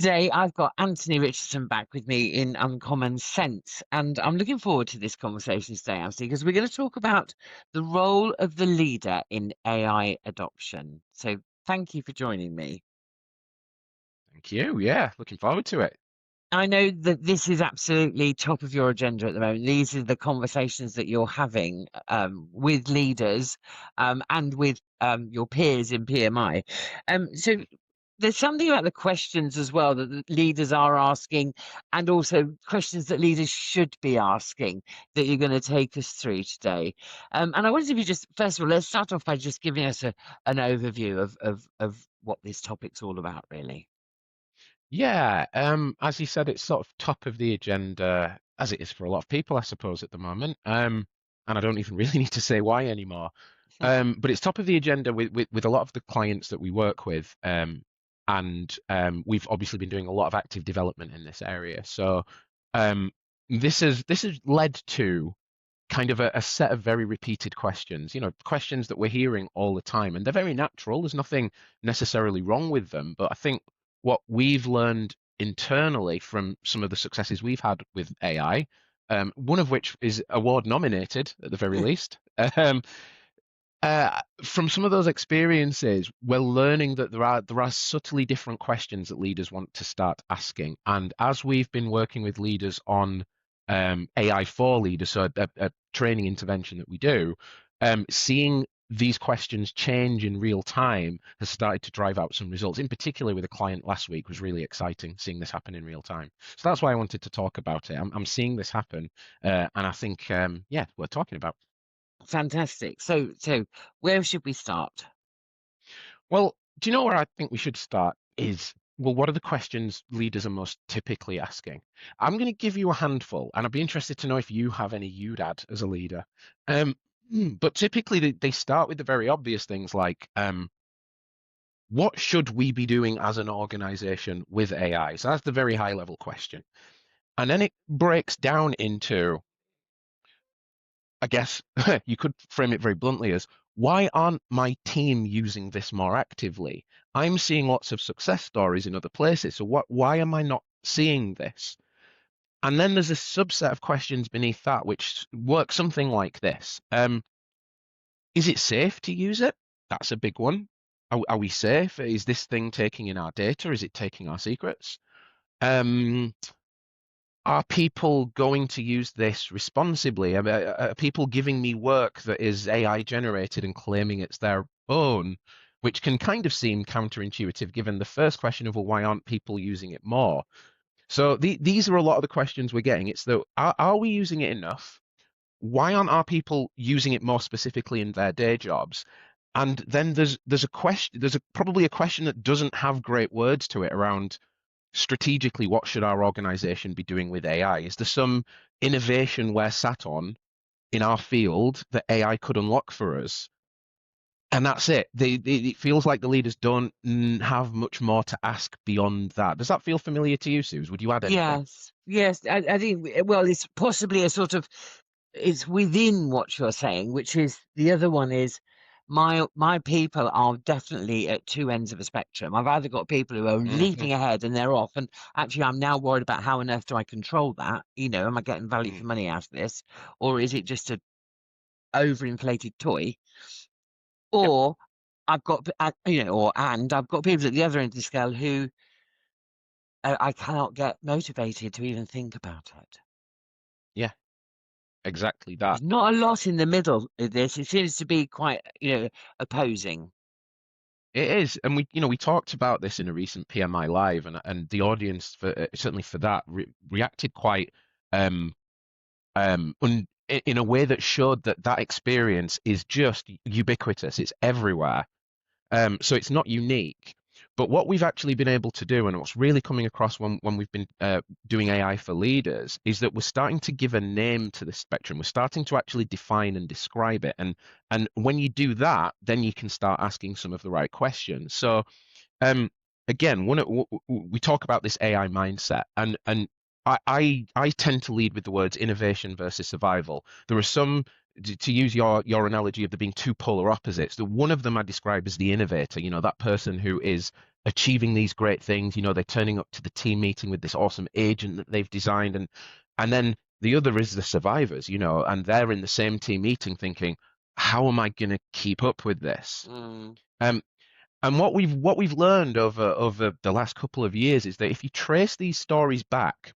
Today, I've got Anthony Richardson back with me in Uncommon Sense, and I'm looking forward to this conversation today, Anthony, because we're going to talk about the role of the leader in AI adoption. So, thank you for joining me. Thank you. Yeah, looking forward to it. I know that this is absolutely top of your agenda at the moment. These are the conversations that you're having with leaders and with your peers in PMI. So there's something about the questions as well that the leaders are asking, and also questions that leaders should be asking that you're going to take us through today. And I wondered if you just, first of all, let's start off by just giving us an overview of what this topic's all about, really. Yeah, as you said, it's sort of top of the agenda, as it is for a lot of people, I suppose, at the moment. And I don't even really need to say why anymore. But it's top of the agenda with a lot of the clients that we work with. And we've obviously been doing a lot of active development in this area. So this has led to kind of a set of very repeated questions, questions that we're hearing all the time, and they're very natural. There's nothing necessarily wrong with them, but I think what we've learned internally from some of the successes we've had with AI, one of which is award nominated at the very least, from some of those experiences, we're learning that there are subtly different questions that leaders want to start asking. And as we've been working with leaders on AI for leaders, so a training intervention that we do, seeing these questions change in real time has started to drive out some results. In particular, with a client last week was really exciting, seeing this happen in real time. So that's why I wanted to talk about it. I'm seeing this happen, and I think, yeah, we're talking about. Fantastic. So where should we start? Well, do you know where I think we should start is, well, what are the questions leaders are most typically asking? I'm going to give you a handful, and I'd be interested to know if you have any you'd add as a leader. Um, but typically they start with the very obvious things like, what should we be doing as an organization with AI? So that's the very high level question. And then it breaks down into, I guess you could frame it very bluntly as, why aren't my team using this more actively? I'm seeing lots of success stories in other places. So why am I not seeing this? And then there's a subset of questions beneath that which work something like this. Is it safe to use it? That's a big one. Are we safe? Is this thing taking in our data? Is it taking our secrets? Um, are people going to use this responsibly? Are people giving me work that is AI generated and claiming it's their own, which can kind of seem counterintuitive given the first question of, well, why aren't people using it more? So these are a lot of the questions we're getting. It's that, are we using it enough? Why aren't our people using it more specifically in their day jobs? And then there's a question, probably a question that doesn't have great words to it around strategically, what should our organization be doing with AI? Is there some innovation we're sat on in our field that AI could unlock for us? And that's it. It feels like the leaders don't have much more to ask beyond that. Does that feel familiar to you, Suze? Would you add anything? Yes. I think, well, it's possibly a sort of, it's within what you're saying, which is the other one is my people are definitely at two ends of a spectrum. I've either got people who are Hmm. leaping ahead and they're off, and actually I'm now worried about how on earth do I control that? Am I getting value for money out of this, or is it just a overinflated toy? Yep. Or I've got, and I've got people at the other end of the scale who I cannot get motivated to even think about it. Yeah, exactly that. There's not a lot in the middle of this. It seems to be quite, opposing. It is, and we talked about this in a recent PMI live, and the audience for certainly for that reacted quite um in a way that showed that that experience is just ubiquitous. It's everywhere. So it's not unique. But what we've actually been able to do, and what's really coming across when we've been doing AI for leaders, is that we're starting to give a name to the spectrum. We're starting to actually define and describe it. And when you do that, then you can start asking some of the right questions. So um, again, we talk about this AI mindset, and I tend to lead with the words innovation versus survival. There are some, to use your analogy of there being two polar opposites. The one of them I describe as the innovator, that person who is achieving these great things. They're turning up to the team meeting with this awesome agent that they've designed, and then the other is the survivors, and they're in the same team meeting thinking, how am I going to keep up with this? Mm. Um, and what we've learned over the last couple of years is that if you trace these stories back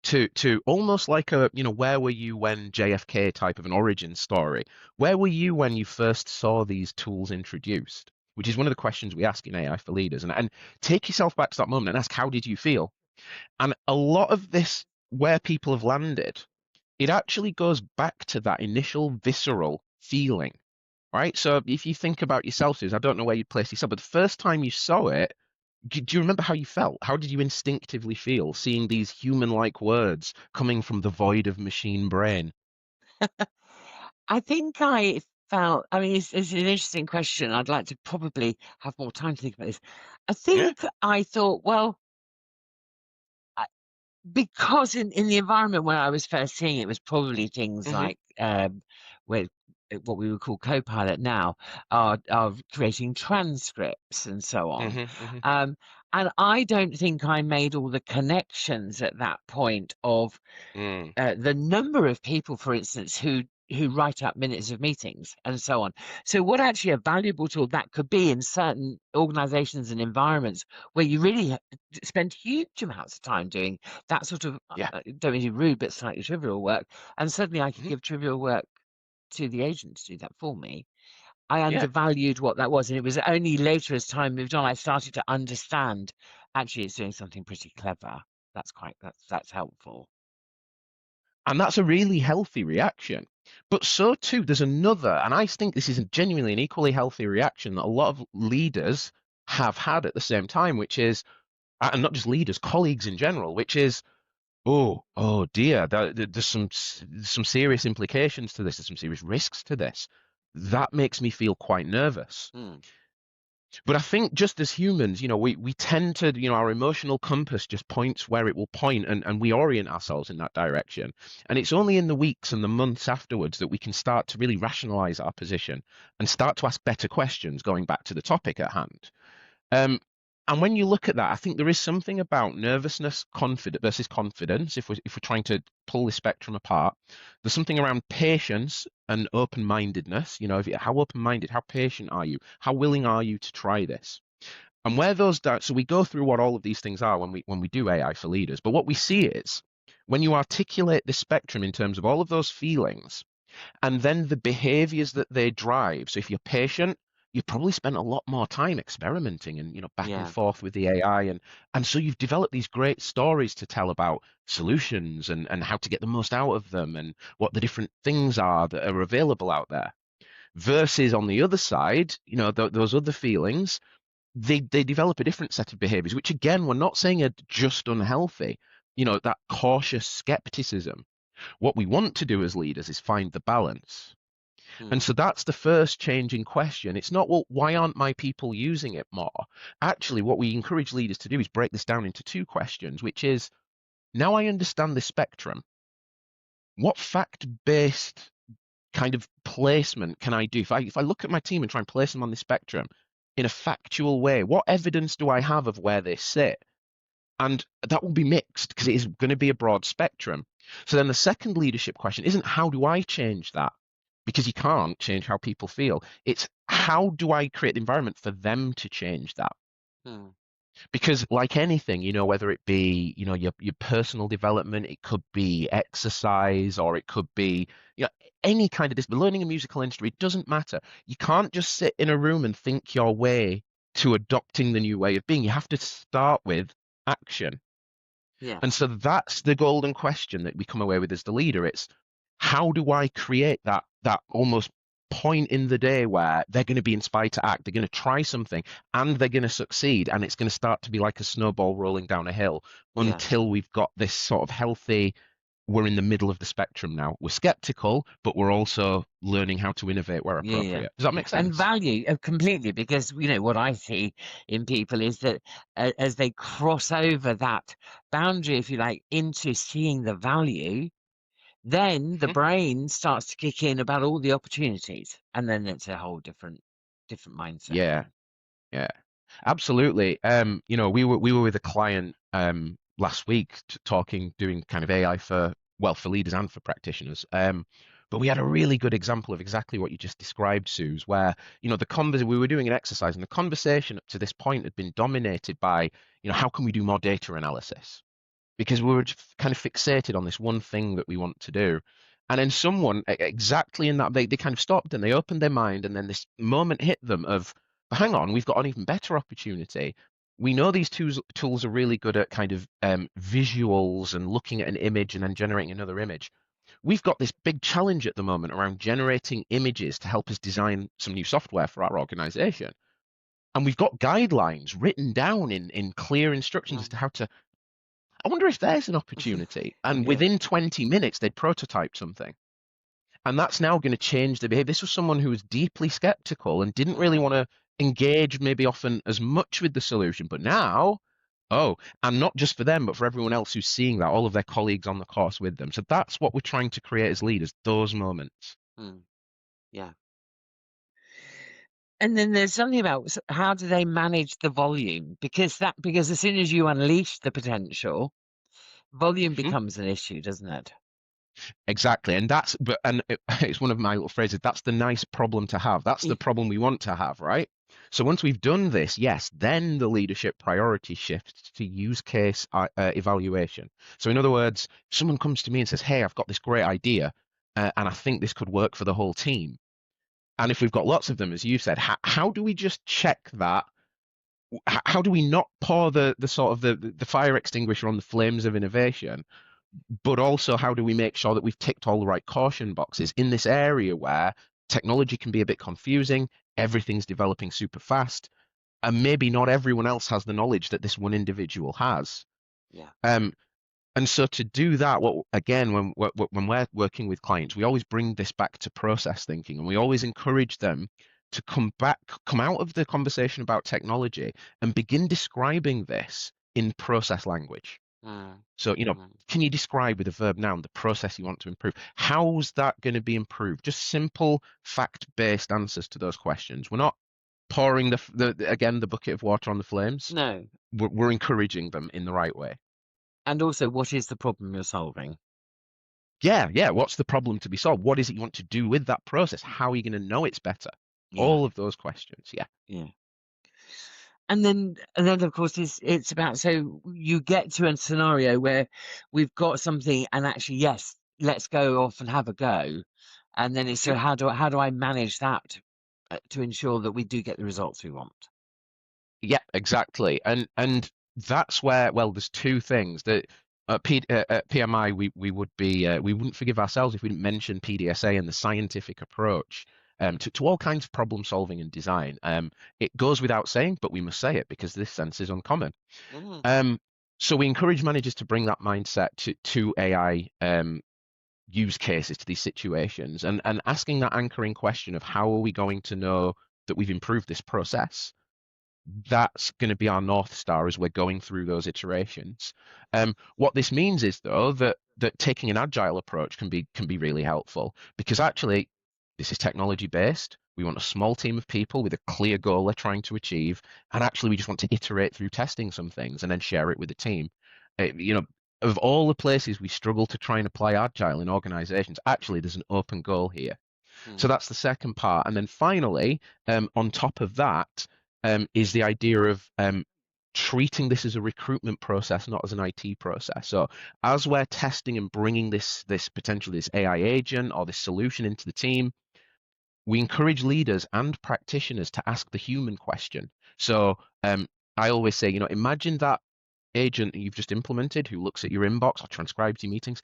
to almost like where were you when JFK type of an origin story? Where were you when you first saw these tools introduced? Which is one of the questions we ask in AI for leaders. And take yourself back to that moment and ask, how did you feel? And a lot of this, where people have landed, it actually goes back to that initial visceral feeling, right? So if you think about yourself, Suze, I don't know where you place yourself, but the first time you saw it, do you remember how you felt? How did you instinctively feel seeing these human-like words coming from the void of machine brain? I think I felt, I mean, it's an interesting question. I'd like to probably have more time to think about this. I Yeah. think I thought, well, I, because in the environment where I was first seeing it was probably things Hmm. like where what we would call Copilot now are creating transcripts and so on. Hmm. Hmm. Um, and I don't think I made all the connections at that point of Mm. the number of people, for instance, who write up minutes of meetings and so on. So, what actually a valuable tool that could be in certain organizations and environments where you really spend huge amounts of time doing that sort of, Yeah. don't mean to be rude, but slightly trivial work. And suddenly I could Hmm. give trivial work to the agent to do that for me. I Yeah. undervalued what that was. And it was only later as time moved on, I started to understand actually it's doing something pretty clever. That's helpful. And that's a really healthy reaction. But so too, there's another, and I think this is genuinely an equally healthy reaction that a lot of leaders have had at the same time, which is, and not just leaders, colleagues in general, which is, oh dear, there's some serious implications to this. There's some serious risks to this. That makes me feel quite nervous. Hmm. But I think just as humans, we tend to, our emotional compass just points where it will point, and we orient ourselves in that direction. And it's only in the weeks and the months afterwards that we can start to really rationalize our position and start to ask better questions, going back to the topic at hand. Um, and when you look at that, I think there is something about nervousness, confidence versus confidence. If we're trying to pull the spectrum apart, there's something around patience and open-mindedness. How open-minded, how patient are you? How willing are you to try this? And where those doubts, so we go through what all of these things are when we do AI for leaders. But what we see is when you articulate the spectrum in terms of all of those feelings, and then the behaviors that they drive. So if you're patient, you probably spent a lot more time experimenting and back and Yeah. forth with the AI, and so you've developed these great stories to tell about solutions and how to get the most out of them and what the different things are that are available out there. Versus on the other side, those other feelings, they develop a different set of behaviors, which again, we're not saying are just unhealthy. That cautious skepticism. What we want to do as leaders is find the balance. And Hmm. so that's the first change in question. It's not, well, why aren't my people using it more? Actually, what we encourage leaders to do is break this down into two questions, which is, now I understand the spectrum. What fact-based kind of placement can I do? If I look at my team and try and place them on the spectrum in a factual way, what evidence do I have of where they sit? And that will be mixed because it is going to be a broad spectrum. So then the second leadership question isn't how do I change that? Because you can't change how people feel. It's how do I create the environment for them to change that? Hmm. Because like anything, whether it be, your personal development, it could be exercise, or it could be, any kind of this, learning a musical instrument, it doesn't matter. You can't just sit in a room and think your way to adopting the new way of being. You have to start with action. And Yes. so that's the golden question that we come away with as the leader. It's how do I create that almost point in the day where they're going to be inspired to act, they're going to try something, and they're going to succeed, and it's going to start to be like a snowball rolling down a hill Yeah. until we've got this sort of healthy. We're in the middle of the spectrum now. We're skeptical, but we're also learning how to innovate where Yeah. Yeah. appropriate. Does that make And sense? value completely because what I see in people is that as they cross over that boundary, if you like, into seeing the value, then the Mhm. brain starts to kick in about all the opportunities, and then it's a whole different mindset Yeah, then. yeah. Absolutely. We were with a client last week talking, doing kind of AI for, well, for leaders and for practitioners. But we had a really good example of exactly what you just described, Suze, where, we were doing an exercise and the conversation up to this point had been dominated by, how can we do more data analysis? Because we were just kind of fixated on this one thing that we want to do. And then someone exactly in that they kind of stopped and they opened their mind, and then this moment hit them of, but hang on, we've got an even better opportunity. We know these tools are really good at kind of visuals and looking at an image and then generating another image. We've got this big challenge at the moment around generating images to help us design some new software for our organization. And we've got guidelines written down in clear instructions as Mm. to how to. I wonder if there's an opportunity. And Yeah. within 20 minutes, they'd prototyped something. And that's now going to change the behavior. This was someone who was deeply skeptical and didn't really want Mm. to engage maybe often as much with the solution. But now, oh, and not just for them, but for everyone else who's seeing that, all of their colleagues on the course with them. So that's what we're trying to create as leaders, those moments. Mm. Yeah. And then there's something about how do they manage the volume? Because as soon as you unleash the potential, volume Mhm. becomes an issue, doesn't it? Exactly. It's one of my little phrases. That's the nice problem to have. That's the Y- problem we want to have, right? So once we've done this, yes, then the leadership priority shifts to use case evaluation. So in other words, if someone comes to me and says, "Hey, I've got this great idea, and I think this could work for the whole team." And if we've got lots of them, as you said, how do we just check that? How do we not pour the sort of the fire extinguisher on the flames of innovation? But also, how do we make sure that we've ticked all the right caution boxes in this area where technology can be a bit confusing, everything's developing super fast, and maybe not everyone else has the knowledge that this one individual has. Yeah. Um, and so to do that, what again, when we're working with clients, we always bring this back to process thinking, and we always encourage them to come out of the conversation about technology and begin describing this in process language. Mm. So, Mm. can you describe with a verb noun the process you want to improve? How's that going to be improved? Just simple fact-based answers to those questions. We're not pouring again the bucket of water on the flames. No. We're encouraging them in the right way. And also, what is the problem you're solving? Yeah, yeah. What's the problem to be solved? What is it you want to do with that process? How are you going to know it's better? Yeah. All of those questions. Yeah. Yeah. And then of course it's about, so you get to a scenario where we've got something and actually, yes, let's go off and have a go. And then it's, Mhm. so how do I manage that to ensure that we do get the results we want? Yeah, exactly. And that's where, well, there's two things that at PMI we wouldn't forgive ourselves if we didn't mention PDSA and the scientific approach to all kinds of problem solving and design. It goes without saying, but we must say it because this sense is uncommon. Mm. Um, so we encourage managers to bring that mindset to AI use cases, to these situations, and asking that anchoring question of how are we going to know that we've improved this process? That's going to be our North Star as we're going through those iterations. What this means is though that taking an agile approach can be really helpful because actually this is technology based. We want a small team of people with a clear goal they're trying to achieve, and actually we just want to iterate through testing some things and then share it with the team. Of all the places we struggle to try and apply agile in organizations, actually there's an open goal here. So Mm. that's the second part. And then finally, on top of that, is the idea of treating this as a recruitment process, not as an IT process. So as we're testing and bringing this potentially this AI agent or this solution into the team, we encourage leaders and practitioners to ask the human question. So I always say, imagine that agent that you've just implemented who looks at your inbox or transcribes your meetings.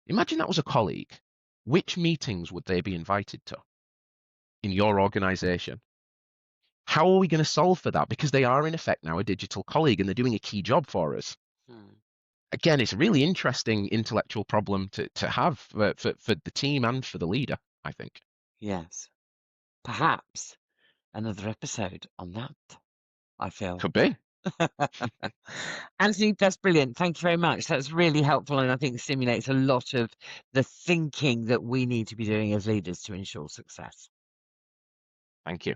Imagine that was a colleague. Which meetings would they be invited to in your organization? How are we going to solve for that? Because they are, in effect, now a digital colleague and they're doing a key job for us. Mm. Again, it's a really interesting intellectual problem to have for the team and for the leader, I think. Yes, perhaps another episode on that, I feel. Could be. Anthony, that's brilliant. Thank you very much. That's really helpful and I think stimulates a lot of the thinking that we need to be doing as leaders to ensure success. Thank you.